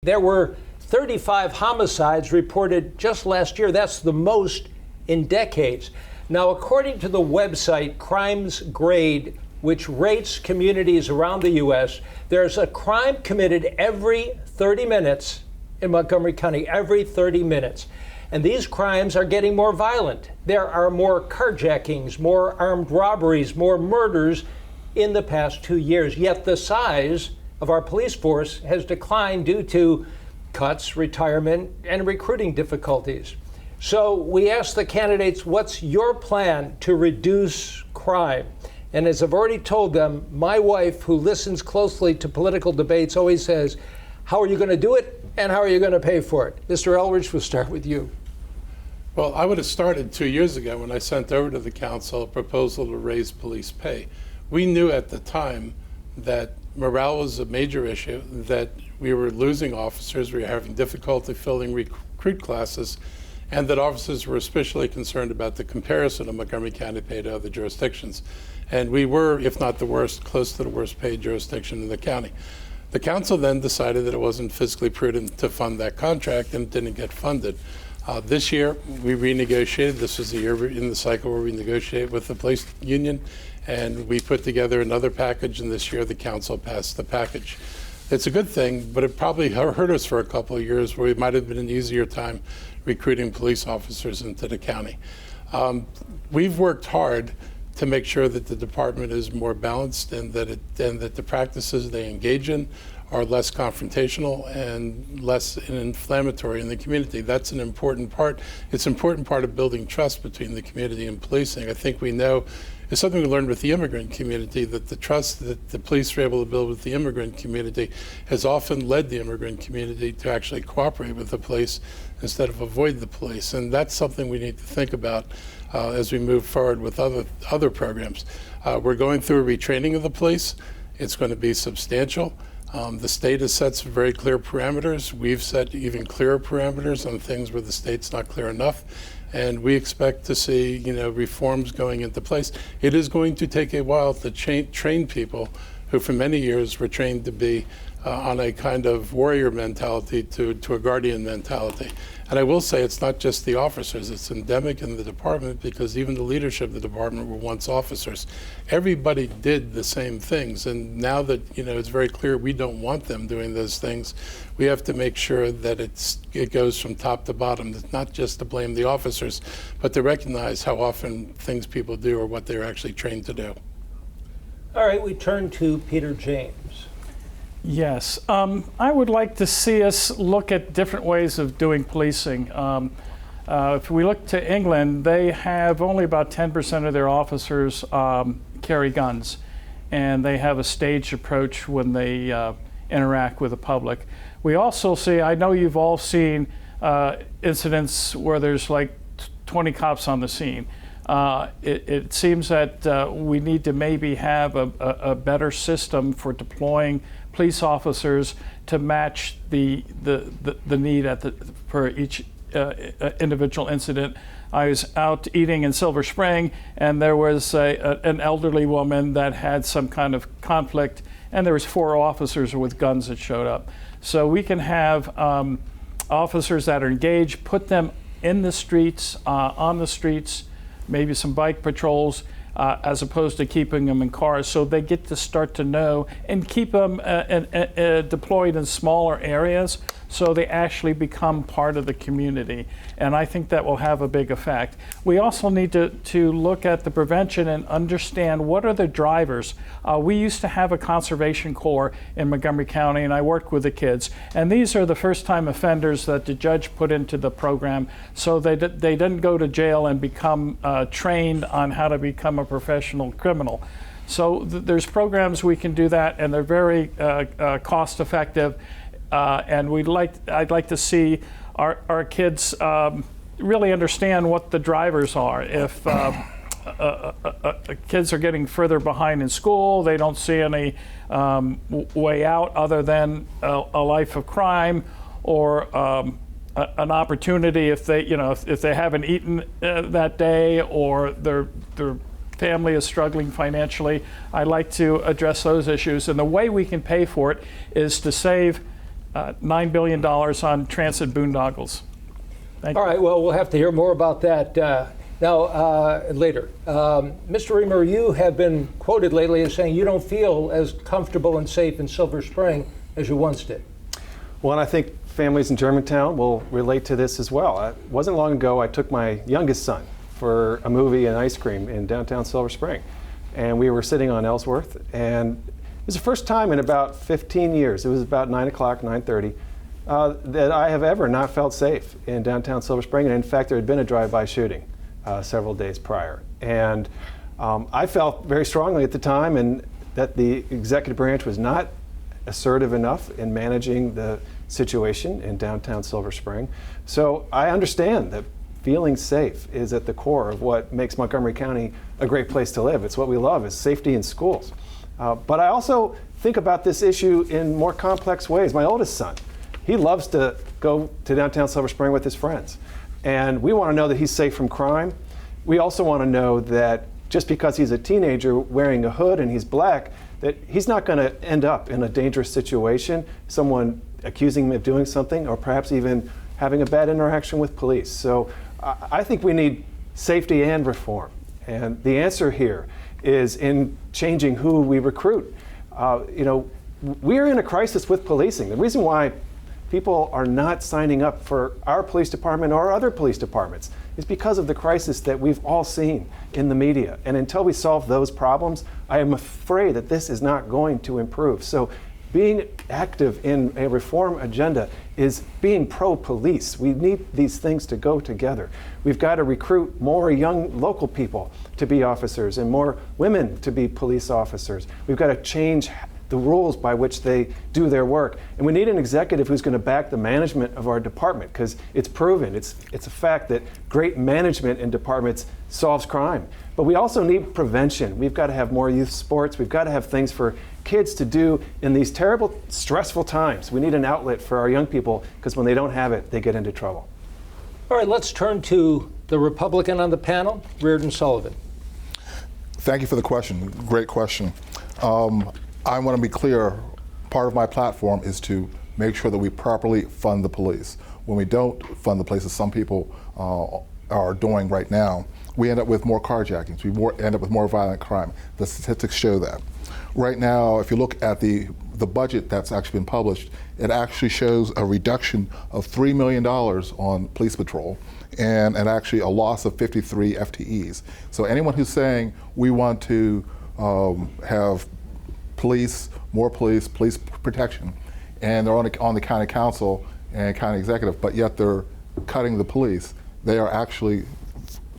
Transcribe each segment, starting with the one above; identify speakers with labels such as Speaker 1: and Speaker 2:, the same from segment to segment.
Speaker 1: There were 35 homicides reported just last year. That's the most in decades. Now, according to the website Crimes Grade, which rates communities around the U.S., there's a crime committed every 30 minutes in Montgomery County, every 30 minutes. And these crimes are getting more violent. There are more carjackings, more armed robberies, more murders in the past 2 years. Yet the size of our police force has declined due to cuts, retirement, and recruiting difficulties. So we asked the candidates, what's your plan to reduce crime? And as I've already told them, my wife, who listens closely to political debates, always says, how are you going to do it, and how are you going to pay for it? Mr. Elrich, we'll start with you.
Speaker 2: Well, I would have started 2 years ago when I sent over to the council a proposal to raise police pay. We knew at the time that morale was a major issue, that we were losing officers, we were having difficulty filling recruit classes, and that officers were especially concerned about the comparison of Montgomery County pay to other jurisdictions. And we were, if not the worst, close to the worst paid jurisdiction in the county. The council then decided that it wasn't fiscally prudent to fund that contract, and it didn't get funded. This year, we renegotiated. This was the year in the cycle where we negotiated with the police union, and we put together another package, and this year the council passed the package. It's a good thing, but it probably hurt us for a couple of years where it might have been an easier time recruiting police officers into the county. We've worked hard to make sure that the department is more balanced and that the practices they engage in are less confrontational and less inflammatory in the community. That's an important part. It's an important part of building trust between the community and policing. I think we know, it's something we learned with the immigrant community, that the trust that the police are able to build with the immigrant community has often led the immigrant community to actually cooperate with the police instead of avoid the police. And that's something we need to think about as we move forward with other programs. We're going through a retraining of the police. It's going to be substantial. The state has set some very clear parameters. We've set even clearer parameters on things where the state's not clear enough. And we expect to see, reforms going into place. It is going to take a while to train people who for many years were trained to be on a kind of warrior mentality to a guardian mentality. And I will say it's not just the officers, it's endemic in the department because even the leadership of the department were once officers. Everybody did the same things, and now that it's very clear we don't want them doing those things, we have to make sure that it goes from top to bottom. It's not just to blame the officers, but to recognize how often things people do are what they're actually trained to do.
Speaker 1: All right, we turn to Peter James.
Speaker 3: Yes, I would like to see us look at different ways of doing policing. If we look to England, they have only about 10% of their officers carry guns, and they have a staged approach when they interact with the public. We also see, I know you've all seen incidents where there's like 20 cops on the scene. It seems that we need to maybe have a better system for deploying police officers to match the need for each individual incident. I was out eating in Silver Spring, and there was an elderly woman that had some kind of conflict, and there was 4 officers with guns that showed up. So we can have officers that are engaged, put them in the streets, on the streets, maybe some bike patrols, as opposed to keeping them in cars, so they get to start to know and keep them deployed in smaller areas so they actually become part of the community. And I think that will have a big effect. We also need to look at the prevention and understand what are the drivers. We used to have a conservation corps in Montgomery County, and I worked with the kids. And these are the first-time offenders that the judge put into the program, so they didn't go to jail and become trained on how to become a professional criminal. So there's programs we can do that, and they're very cost-effective. And I'd like to see our kids really understand what the drivers are. If kids are getting further behind in school, they don't see any way out other than a life of crime or an opportunity if they haven't eaten that day or their family is struggling financially. I'd like to address those issues, and the way we can pay for it is to save $9 billion on transit boondoggles. Thank you.
Speaker 1: All right, well, we'll have to hear more about that later. Mr. Riemer, you have been quoted lately as saying you don't feel as comfortable and safe in Silver Spring as you once did.
Speaker 4: Well, and I think families in Germantown will relate to this as well. It wasn't long ago I took my youngest son for a movie and ice cream in downtown Silver Spring. And we were sitting on Ellsworth, and it was the first time in about 15 years, it was about 9 o'clock, 9:30, that I have ever not felt safe in downtown Silver Spring. And in fact, there had been a drive-by shooting several days prior. And I felt very strongly at the time and that the executive branch was not assertive enough in managing the situation in downtown Silver Spring. So I understand that feeling safe is at the core of what makes Montgomery County a great place to live. It's what we love, is safety in schools. But I also think about this issue in more complex ways. My oldest son, he loves to go to downtown Silver Spring with his friends. And we want to know that he's safe from crime. We also want to know that just because he's a teenager wearing a hood and he's black, that he's not going to end up in a dangerous situation, someone accusing him of doing something, or perhaps even having a bad interaction with police. So I think we need safety and reform. And the answer here is in changing who we recruit. We're in a crisis with policing. The reason why people are not signing up for our police department or other police departments is because of the crisis that we've all seen in the media. And until we solve those problems, I am afraid that this is not going to improve. So being active in a reform agenda is being pro-police. We need these things to go together. We've got to recruit more young local people to be officers and more women to be police officers. We've got to change the rules by which they do their work. And we need an executive who's going to back the management of our department, because it's proven, it's a fact that great management in departments solves crime. But we also need prevention. We've got to have more youth sports. We've got to have things for kids to do in these terrible, stressful times. We need an outlet for our young people, because when they don't have it, they get into trouble.
Speaker 1: All right, let's turn to the Republican on the panel, Reardon Sullivan.
Speaker 5: Thank you for the question. Great question. I want to be clear, part of my platform is to make sure that we properly fund the police. When we don't fund the police, as some people are doing right now, we end up with more carjackings, we end up with more violent crime. The statistics show that. Right now, if you look at the budget that's actually been published, it actually shows a reduction of $3 million on police patrol and actually a loss of 53 FTEs. So anyone who's saying we want to have more police protection, and they're on the county council and county executive, but yet they're cutting the police, they are actually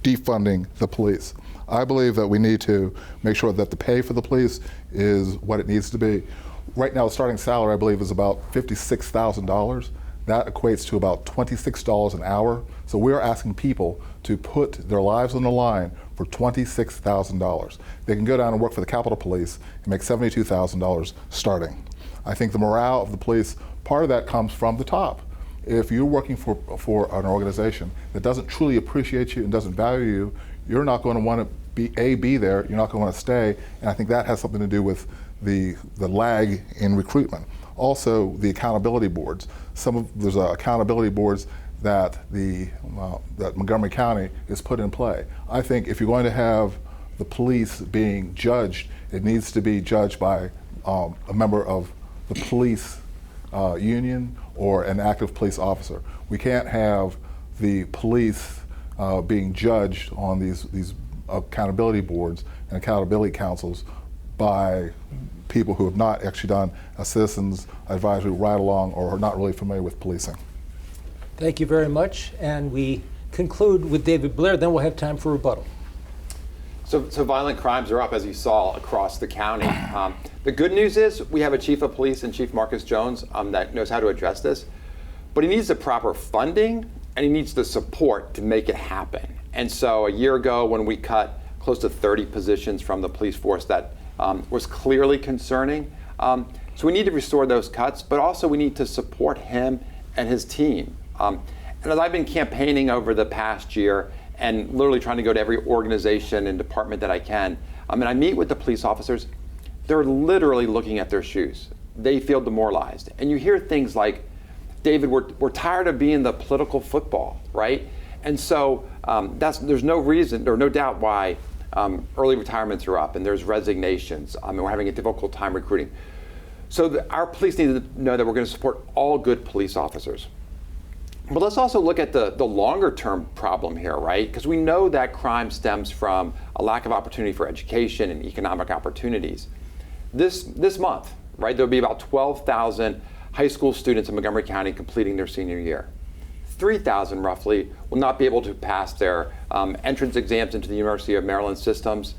Speaker 5: defunding the police. I believe that we need to make sure that the pay for the police is what it needs to be. Right now, the starting salary, I believe, is about $56,000. That equates to about $26 an hour. So we're asking people to put their lives on the line for $26,000. They can go down and work for the Capitol Police and make $72,000 starting. I think the morale of the police, part of that comes from the top. If you're working for an organization that doesn't truly appreciate you and doesn't value you, you're not going to want to be there, you're not going to want to stay, and I think that has something to do with the lag in recruitment. Also, the accountability boards. There's accountability boards that that Montgomery County has put in play. I think if you're going to have the police being judged, it needs to be judged by a member of the police union or an active police officer. We can't have the police being judged on these accountability boards and accountability councils by people who have not actually done a citizens advisory ride along or are not really familiar with policing.
Speaker 1: Thank you very much. And we conclude with David Blair, then we'll have time for rebuttal.
Speaker 6: So violent crimes are up, as you saw, across the county. The good news is we have a chief of police in Chief Marcus Jones that knows how to address this, but he needs the proper funding and he needs the support to make it happen. And so a year ago when we cut close to 30 positions from the police force, that was clearly concerning. So we need to restore those cuts, but also we need to support him and his team. And as I've been campaigning over the past year and literally trying to go to every organization and department that I can, and I meet with the police officers, they're literally looking at their shoes. they feel demoralized. And you hear things like, David, we're tired of being the political football, right? And so there's no reason or no doubt why early retirements are up and there's resignations and we're having a difficult time recruiting. So our police need to know that we're going to support all good police officers. But let's also look at the longer term problem here, right? Because we know that crime stems from a lack of opportunity for education and economic opportunities. This month, right, there'll be about 12,000 high school students in Montgomery County completing their senior year. 3,000 roughly will not be able to pass their entrance exams into the University of Maryland systems,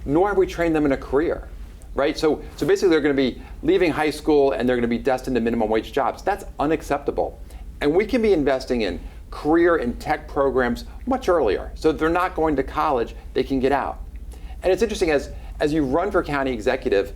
Speaker 6: nor have we trained them in a career, right? So basically they're going to be leaving high school and they're going to be destined to minimum wage jobs. That's unacceptable. And we can be investing in career and tech programs much earlier. So if they're not going to college, they can get out. And it's interesting, as you run for county executive,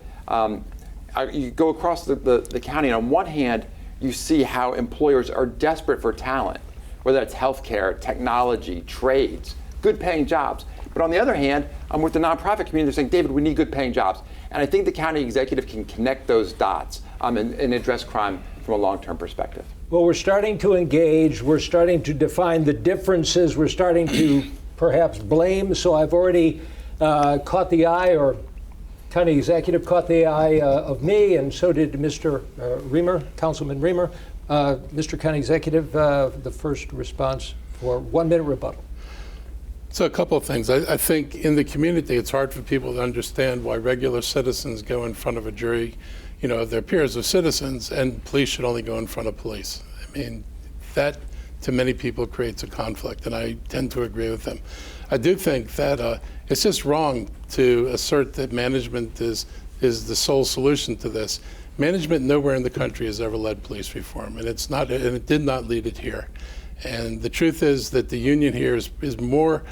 Speaker 6: you go across the county, and on one hand, you see how employers are desperate for talent, whether that's healthcare, technology, trades, good paying jobs. But on the other hand, I'm with the nonprofit community, they're saying, David, we need good paying jobs. And I think the county executive can connect those dots and address crime from a long-term perspective.
Speaker 1: Well, we're starting to engage, we're starting to define the differences, we're starting to perhaps blame. So I've already caught the eye, or county executive caught the eye of me, and so did Mr. Riemer, Councilman Riemer. Mr. County Executive, the first response for 1 minute rebuttal.
Speaker 2: So a couple of things. I think in the community, it's hard for people to understand why regular citizens go in front of a jury, of their peers of citizens, and police should only go in front of police. I mean, that to many people creates a conflict, and I tend to agree with them. I do think that it's just wrong to assert that management is the sole solution to this. Management nowhere in the country has ever led police reform, and it did not lead it here. And the truth is that the union here is more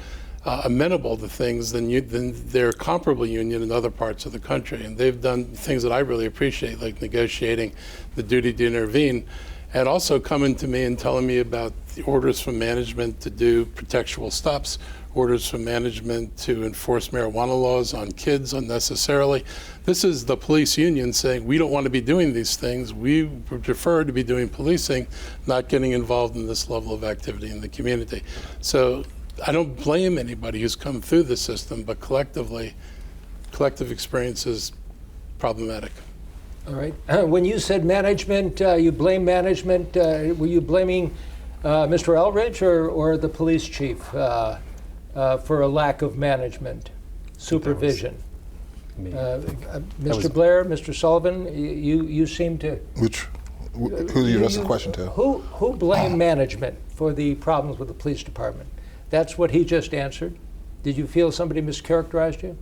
Speaker 2: amenable to things than their comparable union in other parts of the country. And they've done things that I really appreciate, like negotiating the duty to intervene, and also coming to me and telling me about the orders from management to do protectual stops, orders from management to enforce marijuana laws on kids unnecessarily. This is the police union saying, we don't want to be doing these things. We prefer to be doing policing, not getting involved in this level of activity in the community. So I don't blame anybody who's come through the system, but collective experience is problematic.
Speaker 1: All right. When you said management, you blame management. Were you blaming Mr. Elrich or the police chief for a lack of management, supervision? Mr. Blair, Mr. Sullivan, you seem to.
Speaker 5: Who do you address the question to?
Speaker 1: Who blamed management for the problems with the police department? That's what he just answered. Did you feel somebody mischaracterized you?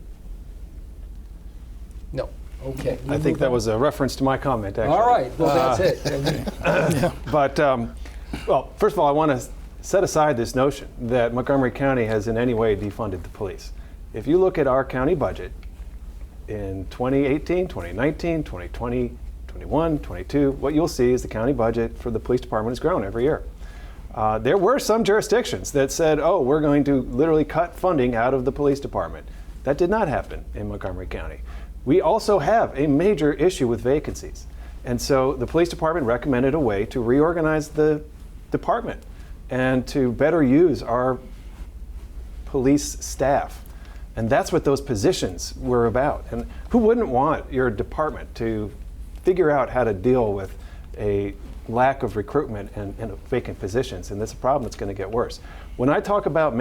Speaker 1: No. Okay.
Speaker 4: I think that was a reference to my comment, actually.
Speaker 1: All right. Well, that's it.
Speaker 4: But, well, first of all, I want to set aside this notion that Montgomery County has in any way defunded the police. If you look at our county budget in 2018, 2019, 2020, 21, 22, what you'll see is the county budget for the police department has grown every year. There were some jurisdictions that said, oh, we're going to literally cut funding out of the police department. That did not happen in Montgomery County. We also have a major issue with vacancies. And so the police department recommended a way to reorganize the department and to better use our police staff. And that's what those positions were about. And who wouldn't want your department to figure out how to deal with a lack of recruitment and vacant positions? And that's a problem that's going to get worse. When I talk about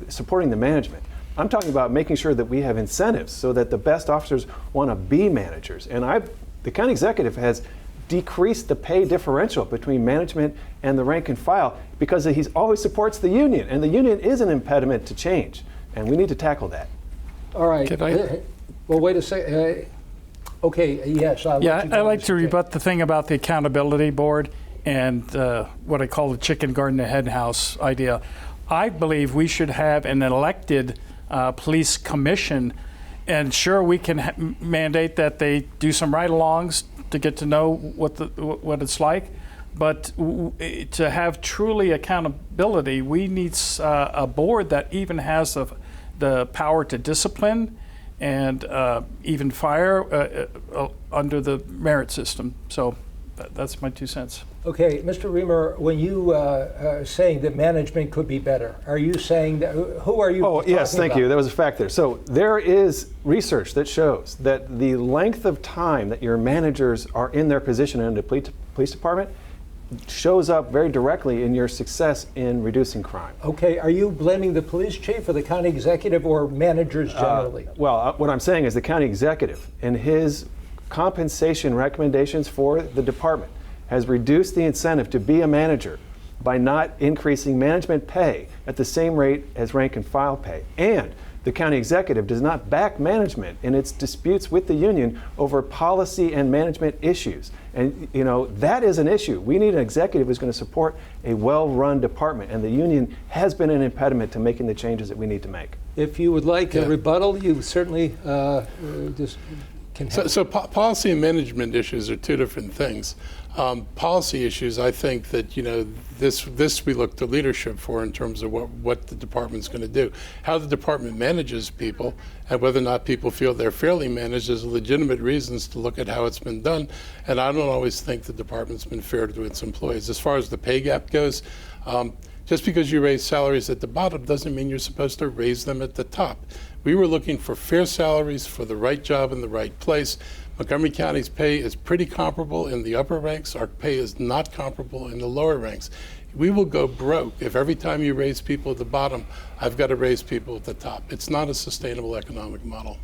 Speaker 4: supporting the management, I'm talking about making sure that we have incentives so that the best officers want to be managers. And the county executive has decreased the pay differential between management and the rank and file because he always supports the union. And the union is an impediment to change. And we need to tackle that.
Speaker 1: All right. Well, wait a second. Okay, yes.
Speaker 3: I'd like to rebut the thing about the accountability board and what I call the chicken garden and hen house idea. I believe we should have an elected police commission, and sure, we can mandate that they do some ride-alongs to get to know what it's like. But to have truly accountability, we need a board that even has the power to discipline and even fire under the merit system. So that's my 2 cents.
Speaker 1: Okay, Mr. Riemer, when you are saying that management could be better, are you saying that, who are you talking
Speaker 4: yes, thank
Speaker 1: about?
Speaker 4: you. There was a fact there. So there is research that shows that the length of time that your managers are in their position in the police department shows up very directly in your success in reducing crime.
Speaker 1: Okay, are you blaming the police chief or the county executive or managers generally?
Speaker 4: What I'm saying is the county executive, in his compensation recommendations for the department, has reduced the incentive to be a manager by not increasing management pay at the same rate as rank and file pay. And the county executive does not back management in its disputes with the union over policy and management issues. And that is an issue. We need an executive who's going to support a well-run department, and the union has been an impediment to making the changes that we need to make.
Speaker 1: If you would like a rebuttal, you certainly just can have.
Speaker 2: So policy and management issues are two different things. Policy issues, I think that this we look to leadership for in terms of what the department's going to do. How the department manages people and whether or not people feel they're fairly managed is legitimate reasons to look at how it's been done. And I don't always think the department's been fair to its employees. As far as the pay gap goes, just because you raise salaries at the bottom doesn't mean you're supposed to raise them at the top. We were looking for fair salaries for the right job in the right place. Montgomery County's pay is pretty comparable in the upper ranks. Our pay is not comparable in the lower ranks. We will go broke if every time you raise people at the bottom, I've got to raise people at the top. It's not a sustainable economic model.